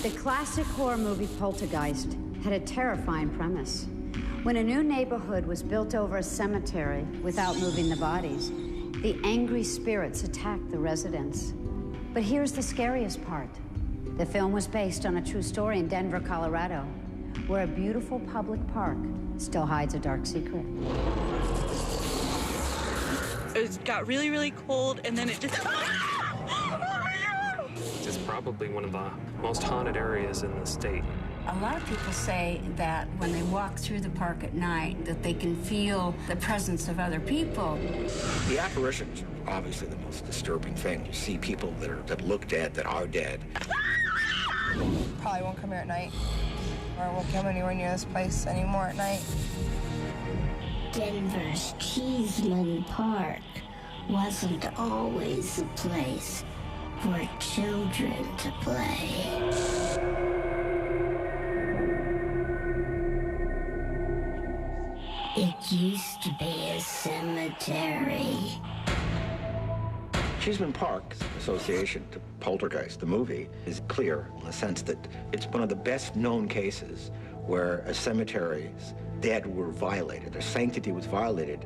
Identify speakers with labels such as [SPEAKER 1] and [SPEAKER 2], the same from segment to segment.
[SPEAKER 1] The classic horror movie Poltergeist had a terrifying premise. When a new neighborhood was built over a cemetery without moving the bodies, the angry spirits attacked the residents. But here's the scariest part. The film was based on a true story in Denver, Colorado, where a beautiful public park still hides a dark secret.
[SPEAKER 2] It got really, really cold, and then it just...
[SPEAKER 3] It's probably one of the most haunted areas in the state.
[SPEAKER 4] A lot of people say that when they walk through the park at night, that they can feel the presence of other people.
[SPEAKER 5] The apparitions are obviously the most disturbing thing. You see people that look dead, that are dead.
[SPEAKER 6] Probably won't come here at night, or won't come anywhere near this place anymore at night.
[SPEAKER 7] Denver's Cheesman Park wasn't always a place for children to play. It used to be a cemetery.
[SPEAKER 5] Cheesman Park's association to Poltergeist, the movie, is clear in the sense that it's one of the best-known cases where a cemetery's dead were violated, their sanctity was violated.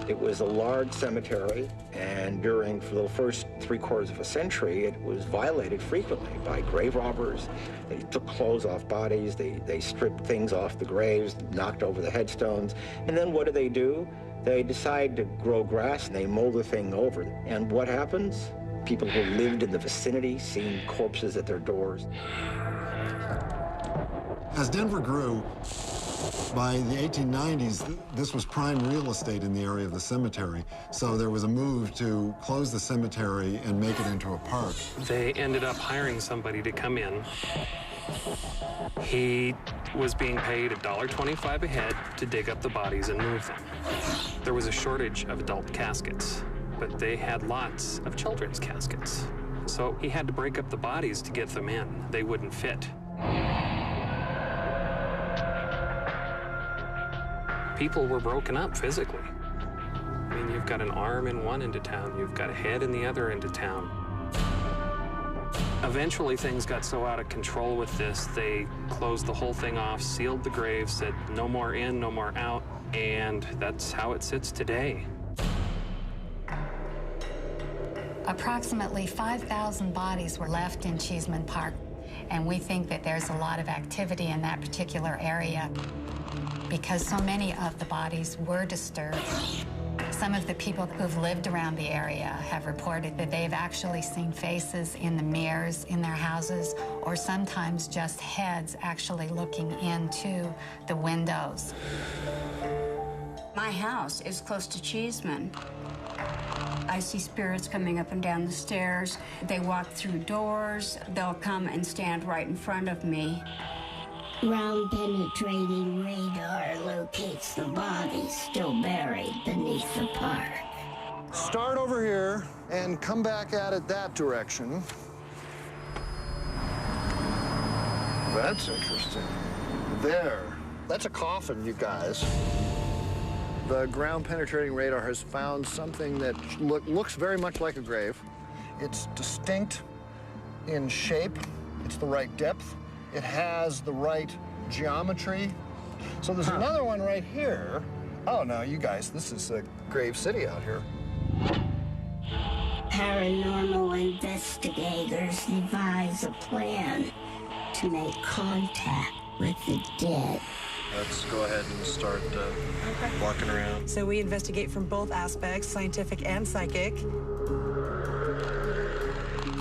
[SPEAKER 5] It was a large cemetery, and for the first 3/4 of a century, it was violated frequently by grave robbers. They took clothes off bodies, they stripped things off the graves, knocked over the headstones, and then what do? They decide to grow grass, and they mow the thing over. And what happens? People who lived in the vicinity seeing corpses at their doors.
[SPEAKER 8] As Denver grew, by the 1890s, this was prime real estate in the area of the cemetery. So there was a move to close the cemetery and make it into a park.
[SPEAKER 3] They ended up hiring somebody to come in. He was being paid $1.25 a head to dig up the bodies and move them. There was a shortage of adult caskets, but they had lots of children's caskets. So he had to break up the bodies to get them in. They wouldn't fit. People were broken up physically. I mean, you've got an arm in one end of town, you've got a head in the other end of town. Eventually, things got so out of control with this, they closed the whole thing off, sealed the grave, said no more in, no more out, and that's how it sits today.
[SPEAKER 9] Approximately 5,000 bodies were left in Cheesman Park, and we think that there's a lot of activity in that particular area because so many of the bodies were disturbed. Some of the people who've lived around the area have reported that they've actually seen faces in the mirrors in their houses, or sometimes just heads actually looking into the windows.
[SPEAKER 4] My house is close to Cheesman. I see spirits coming up and down the stairs. They walk through doors. They'll come and stand right in front of me.
[SPEAKER 7] Ground-penetrating radar locates the bodies still buried beneath the park.
[SPEAKER 10] Start over here and come back at it that direction. That's interesting. There. That's a coffin, you guys. The ground-penetrating radar has found something that looks very much like a grave. It's distinct in shape. It's the right depth. It has the right geometry. So there's another one right here. Oh, no, you guys, this is a grave city out here.
[SPEAKER 7] Paranormal investigators devise a plan to make contact with the dead.
[SPEAKER 10] Let's go ahead and start walking around.
[SPEAKER 2] So we investigate from both aspects, scientific and psychic.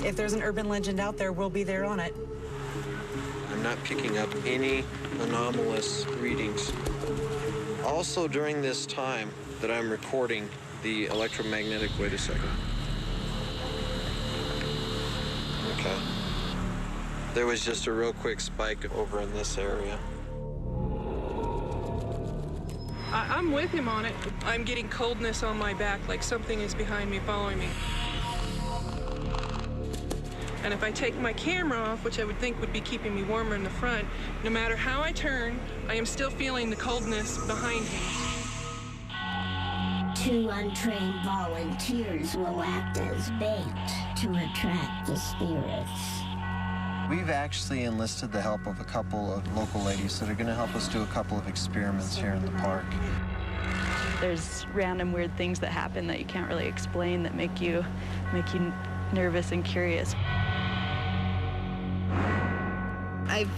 [SPEAKER 2] If there's an urban legend out there, we'll be there on it.
[SPEAKER 11] I'm not picking up any anomalous readings. Also, during this time that I'm recording the electromagnetic, wait a second. Okay. There was just a real quick spike over in this area.
[SPEAKER 12] I'm with him on it. I'm getting coldness on my back, like something is behind me, following me. And if I take my camera off, which I would think would be keeping me warmer in the front, no matter how I turn, I am still feeling the coldness behind me.
[SPEAKER 7] 2 untrained volunteers will act as bait to attract the spirits.
[SPEAKER 11] We've actually enlisted the help of a couple of local ladies that are going to help us do a couple of experiments here in the park.
[SPEAKER 13] There's random weird things that happen that you can't really explain that make you nervous and curious.
[SPEAKER 6] I've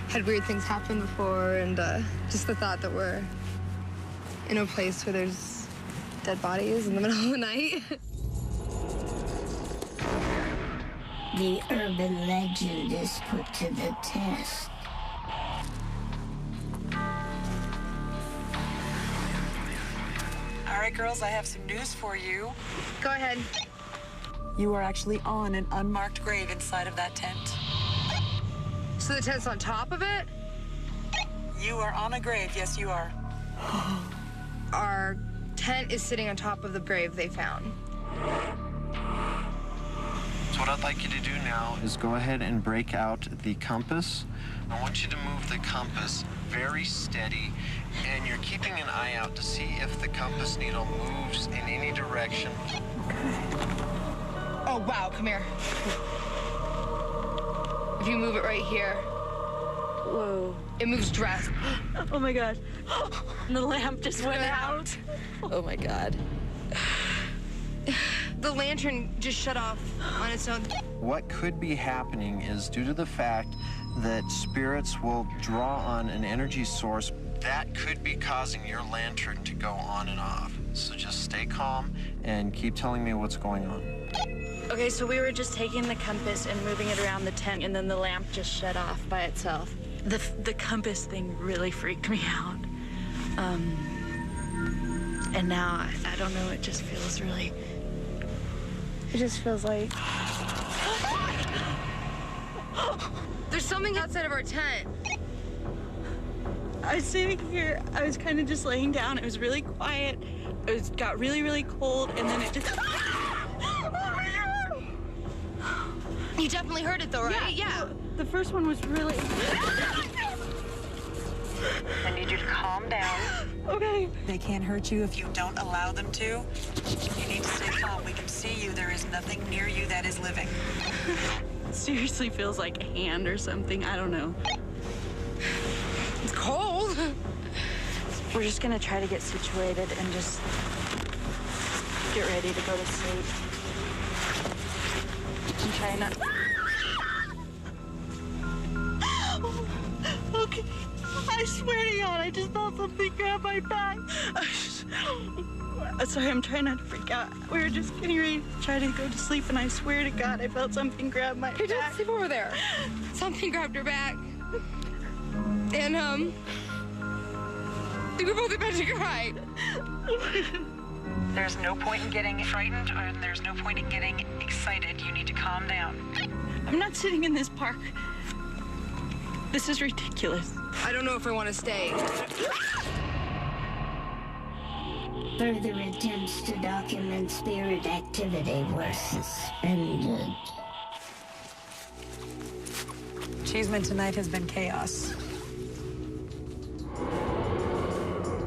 [SPEAKER 6] had weird things happen before, and just the thought that we're in a place where there's dead bodies in the middle of the night.
[SPEAKER 7] The urban legend is put to the test.
[SPEAKER 2] All right, girls, I have some news for you.
[SPEAKER 6] Go ahead.
[SPEAKER 2] You are actually on an unmarked grave inside of that tent.
[SPEAKER 6] So the tent's on top of it?
[SPEAKER 2] You are on a grave. Yes, you are.
[SPEAKER 6] Our tent is sitting on top of the grave they found.
[SPEAKER 11] So what I'd like you to do now is go ahead and break out the compass. I want you to move the compass very steady, and you're keeping an eye out to see if the compass needle moves in any direction.
[SPEAKER 6] Oh, wow, come here. If you move it right here.
[SPEAKER 13] Whoa.
[SPEAKER 6] It moves drastic.
[SPEAKER 13] Oh my God. The lamp just went out. Oh my God.
[SPEAKER 6] The lantern just shut off on its own.
[SPEAKER 11] What could be happening is due to the fact that spirits will draw on an energy source that could be causing your lantern to go on and off. So just stay calm and keep telling me what's going on.
[SPEAKER 13] Okay, so we were just taking the compass and moving it around the tent, and then the lamp just shut off by itself. The compass thing really freaked me out. And now, I don't know, it just feels really... It just feels like...
[SPEAKER 6] There's something outside of our tent.
[SPEAKER 13] I was sitting here, I was kind of just laying down. It was really quiet. It got really, really cold, and then it just...
[SPEAKER 6] You definitely heard it, though, right?
[SPEAKER 13] Yeah. The first one was really...
[SPEAKER 2] I need you to calm down.
[SPEAKER 13] Okay.
[SPEAKER 2] They can't hurt you if you don't allow them to. You need to stay calm. We can see you. There is nothing near you that is living.
[SPEAKER 13] It seriously feels like a hand or something. I don't know.
[SPEAKER 6] It's cold.
[SPEAKER 13] We're just gonna try to get situated and just get ready to go to sleep. I'm trying not... Okay. I swear to God, I just felt something grab my back. Sorry, I'm trying not to freak out. We were just getting ready to try to go to sleep, and I swear to God, I felt something grab my back.
[SPEAKER 6] Hey, don't sleep over there. Something grabbed her back. And, we were both about to cry.
[SPEAKER 2] There's no point in getting frightened, and there's no point in getting excited. You need to calm down.
[SPEAKER 13] I'm not sitting in this park. This is ridiculous.
[SPEAKER 6] I don't know if I want to stay.
[SPEAKER 7] Further attempts to document spirit activity were suspended.
[SPEAKER 2] Cheesman, tonight has been chaos.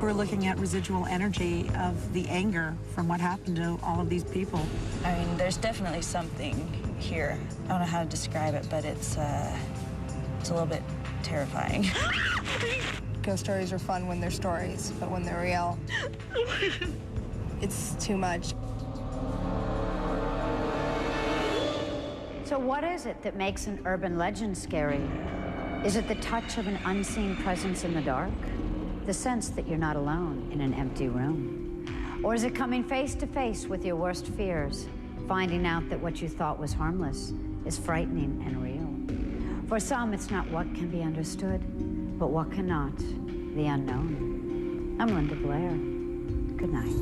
[SPEAKER 2] We're looking at residual energy of the anger from what happened to all of these people.
[SPEAKER 13] I mean, there's definitely something here. I don't know how to describe it, but it's a little bit terrifying.
[SPEAKER 6] Ghost stories are fun when they're stories, but when they're real, it's too much.
[SPEAKER 1] So what is it that makes an urban legend scary? Is it the touch of an unseen presence in the dark? The sense that you're not alone in an empty room? Or is it coming face to face with your worst fears, finding out that what you thought was harmless is frightening and real? For some, it's not what can be understood, but what cannot, the unknown. I'm Linda Blair. Good night.